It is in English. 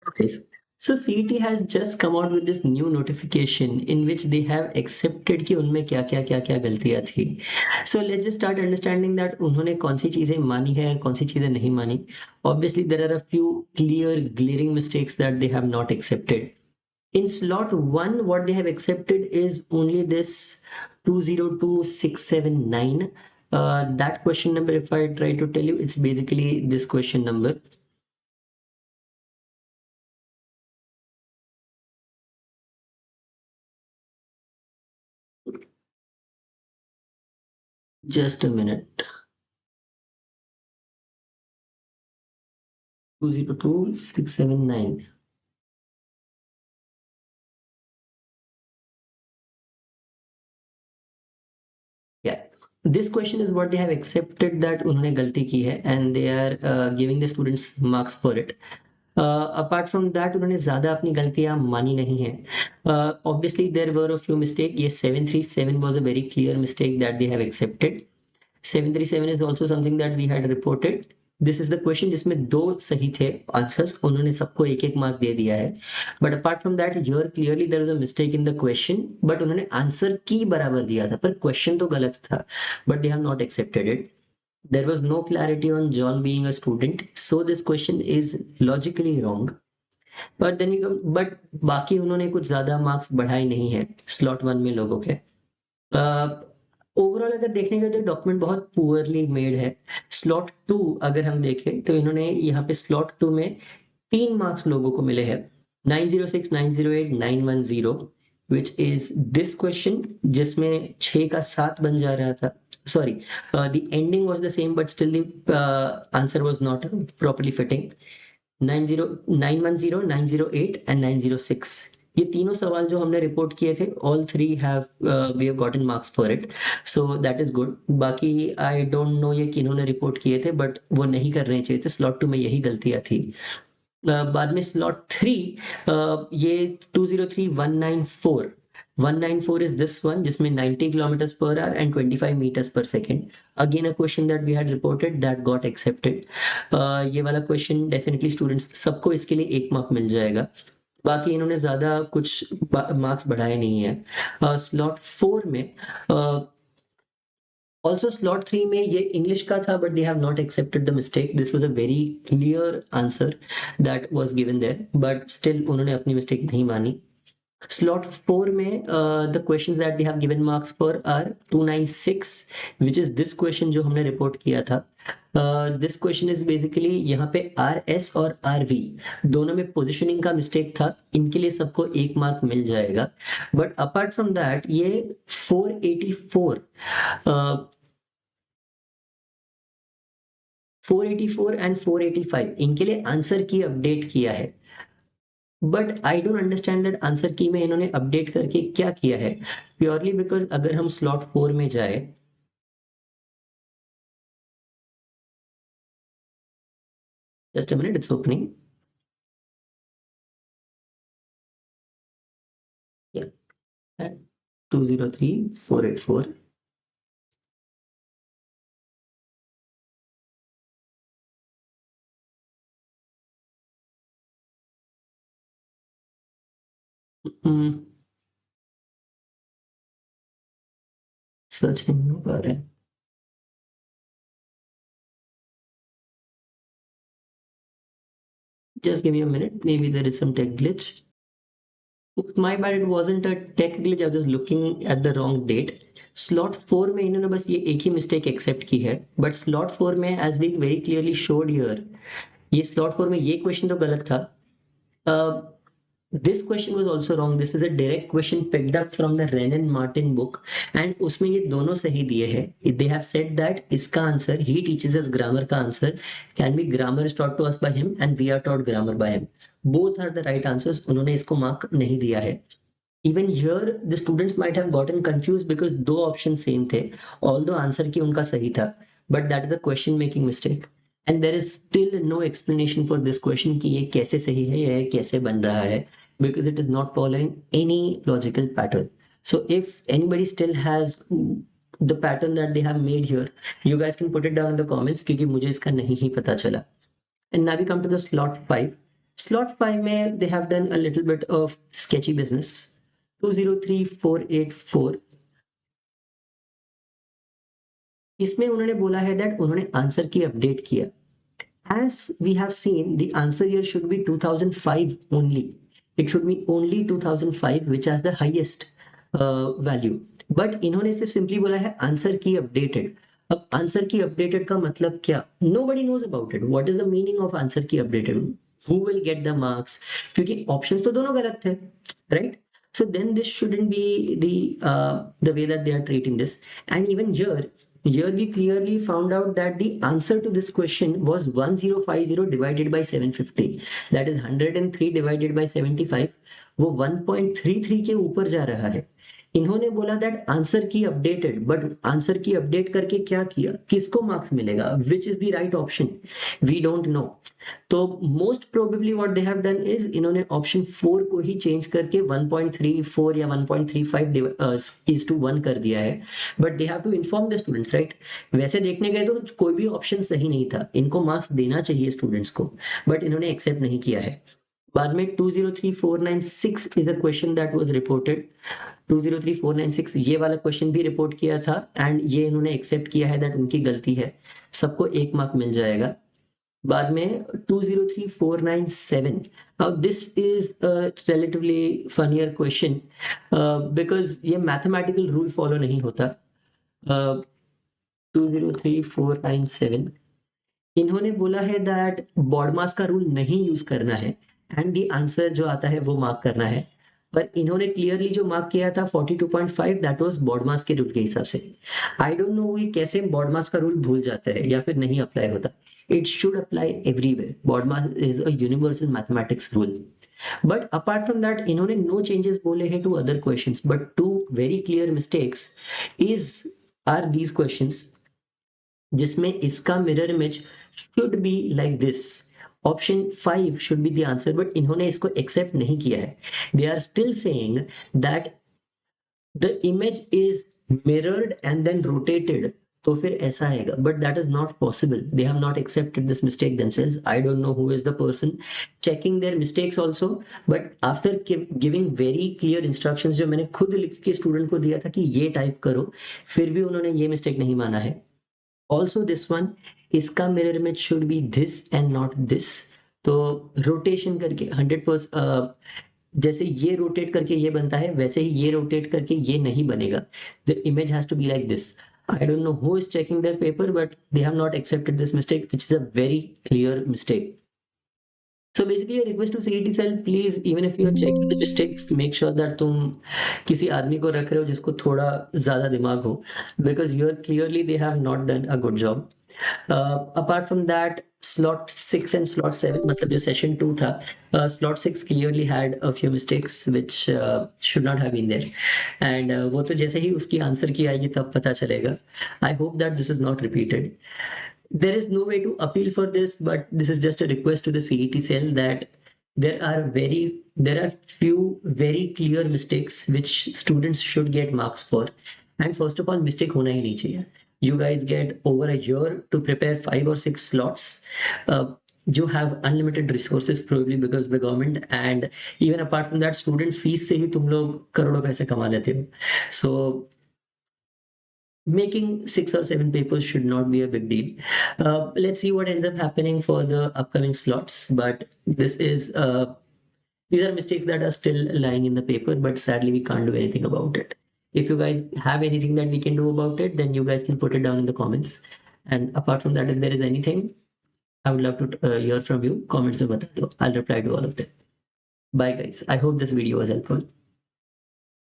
Okay. So CET has just come out with this new notification in which they have accepted कि उनमें क्या गलतियाँ थी. So let's just start understanding that उन्होंने कौन सी चीजें मानी है और कौन सी चीजें नहीं मानी. Obviously, there are a few clear, glaring mistakes that they have not accepted. In slot 1, what they have accepted is only this 202679. That question number, if I try to tell you, it's basically this question number. Just a minute. 202679. Yeah. This question is what they have accepted that उन्होंने गलती की है and they are giving the students marks for it. Apart from that, उन्होंने ज़्यादा अपनी गलतियाँ मानी नहीं हैं. Obviously, there were a few mistakes. Yes, 737 was a very clear mistake that they have accepted. 737 is also something that we had reported. This is the question जिसमें 2 सही थे आंसर्स, उन्होंने सबको एक एक मार्क दे दिया है. But apart from that here clearly there was a mistake in the question, but उन्होंने आंसर की बराबर दिया था पर क्वेश्चन तो गलत था, but they have not accepted it. There was no clarity on John being a student, so this question is logically wrong. But then we come, but बाकी उन्होंने कुछ ज्यादा मार्क्स बढ़ाए नहीं है स्लॉट 1 में लोगों के. ओवरऑल अगर देखने गए तो डॉक्यूमेंट बहुत पुअरली मेड है. स्लॉट 2 अगर हम देखें तो इन्होंने यहाँ पे स्लॉट 2 में 3 मार्क्स लोगों को मिले हैं. 906, 908, 910, which is this question जिसमें 6 का 7 बन जा रहा था. Sorry, the ending was the same, but still the answer was not properly fitting. 910, 908 and 906. ये तीनों सवाल जो हमने रिपोर्ट किए थे, all three have we have gotten marks for it, so that is good. बाकी I don't know ये किन्होंने report किए थे, but वो नहीं करने चाहिए थे. स्लॉट 2 में यही गलतियां थी. बाद में स्लॉट 3 ये 203194 194 is this one जिसमें 90 kilometers per hour and 25 meters per second. Again a question that we had reported that got accepted. ये वाला question definitely students सबको इसके लिए 1 मार्क मिल जाएगा. बाकी इन्होंने ज्यादा कुछ मार्क्स बढ़ाए नहीं है. स्लॉट 4 में also slot 3 में ये English का था, but they have not accepted the mistake. This was a very clear answer that was given there, but still उन्होंने अपनी mistake नहीं मानी. Slot 4 में the questions that they have given marks for are 296, which is this question जो हमने report किया था. This question is basically यहाँ पे RS और RV दोनों में positioning का mistake था. इनके लिए सबको 1 मार्क मिल जाएगा. But apart from that ये 484 एंड 485 इनके लिए आंसर की अपडेट किया है. But I don't understand that answer की में इन्होंने अपडेट करके क्या किया है. प्योरली बिकॉज अगर हम स्लॉट 4 में जाए, just a minute, it's opening. 203484. Search नहीं हो पा रहा है. Just give me a minute. Maybe there is some tech glitch. My bad, it wasn't a tech glitch. I was just looking at the wrong date. Slot 4 में इन्होंने बस ये एक ही मिस्टेक एक्सेप्ट की है. बट स्लॉट 4 में as we very clearly showed here, ये slot 4 में ये क्वेश्चन तो गलत था. This question was also wrong. This is a direct question picked up from the Wren and Martin book, and उसमें ये दोनों सही दिए हैं. They have said that इसका answer, he teaches us grammar का answer can be grammar is taught to us by him and we are taught grammar by him. Both are the right answers. उन्होंने इसको mark नहीं दिया है. Even here the students might have gotten confused because दो option same थे, although answer की उनका सही था, but that is a question making mistake. And there is still no explanation for this question कि ये कैसे सही है, ये कैसे बन रहा है, because it is not following any logical pattern. So if anybody still has the pattern that they have made here, you guys can put it down in the comments क्योंकि मुझे इसका नहीं ही पता चला. And now we come to the slot 5. slot 5 में they have done a little bit of sketchy business. 203484, इसमें उन्होंने बोला है that उन्होंने आंसर की अपडेट किया. As we have seen, the answer here should be 2005 only. It should be only 2005 which has the highest value. But इन्होंने सिर्फ simply बोला है आंसर की अपडेटेड. अब आंसर की अपडेटेड का मतलब क्या? Nobody knows about it. What is the meaning of answer key updated? Who will get the marks? क्योंकि options तो दोनों गलत थे, right? So then this shouldn't be the way that they are treating this. And even here we clearly found out that the answer to this question was 1050 divided by 750. That is 103 divided by 75. वो 1.33 के ऊपर जा रहा है. इन्होंने बोला that answer key updated, but answer key update करके क्या किया? किसको मार्क्स मिलेगा? Which is the right option? We don't know. तो most probably what they have done is इन्होंने ऑप्शन 4 को ही चेंज करके 1.34 या 1.35 इज टू 1 कर दिया है. But they have to inform the students, right? वैसे देखने गए तो कोई भी ऑप्शन सही नहीं था. इनको मार्क्स देना चाहिए स्टूडेंट्स को, बट इन्होंने एक्सेप्ट नहीं किया है. बाद में 203496 is a question that was reported. 203496 ये वाला क्वेश्चन भी रिपोर्ट किया था एंड ये इन्होंने एक्सेप्ट किया है दैट उनकी गलती है. सबको 1 मार्क मिल जाएगा. बाद में 203497, now this is a relatively funnier question because ये mathematical rule follow नहीं होता. 203497 इन्होंने बोला है दैट बॉडमास का रूल नहीं यूज करना है एंड दी आंसर जो आता है वो मार्क करना है. पर इन्होंने क्लियरली जो मार्क किया था 42.5, दैट वाज बॉडमास के रूल के हिसाब से. आई डोंट नो ये कैसे बॉडमास का रूल भूल जाता है या फिर नहीं अप्लाई होता. It should apply everywhere. BODMAS is a universal mathematics rule. But apart from that इन्होंने नो चेंजेस बोले हैं to other questions, but two very clear mistakes is are these questions जिसमें इसका mirror image should be like this. Option 5 should be the answer, but इन्होंने इसको accept नहीं किया है. They are still saying that the image is mirrored and then rotated, तो फिर ऐसा आएगा. But that is not possible. They have not accepted this mistake themselves. I don't know who is the person checking their mistakes also, but after giving very clear instructions जो मैंने खुद लिख के student को दिया था कि ये टाइप करो, फिर भी उन्होंने ये मिस्टेक नहीं माना है. Also this one, इसका mirror image should B this and not this. तो रोटेशन करके 100%, जैसे ये रोटेट करके ये बनता है वैसे ही ये रोटेट करके ये नहीं बनेगा. The image has to be like this. I don't know who is checking their paper, but they have not accepted this mistake, which is a very clear mistake. So basically, a request to CET cell, please, even if you are checking the mistakes, make sure that तुम किसी आदमी को रख रहे हो जिसको थोड़ा ज़्यादा दिमाग हो, because you're clearly they have not done a good job. Apart from that, slot 6 and slot 7, मतलब जो session 2 था, slot 6 clearly had a few mistakes which should not have been there. And वो तो जैसे ही उसकी आंसर की आएगी तब पता चलेगा. I hope that this is not repeated. There is no way to appeal for this, but this is just a request to the CET cell that there are few very clear mistakes which students should get marks for. And first of all, mistake होना ही नहीं चाहिए. You guys get over a year to prepare 5 or 6 slots. You have unlimited resources probably because the government, and even apart from that, student fees से ही तुम लोग करोड़ों पैसे कमा लेते हो. So making 6 or 7 papers should not be a big deal. Let's see what ends up happening for the upcoming slots, but these are mistakes that are still lying in the paper, but sadly we can't do anything about it. If you guys have anything that we can do about it, then you guys can put it down in the comments. And apart from that, if there is anything, I would love to hear from you. Comments में बता दो. I'll reply to all of them. Bye guys. I hope this video was helpful.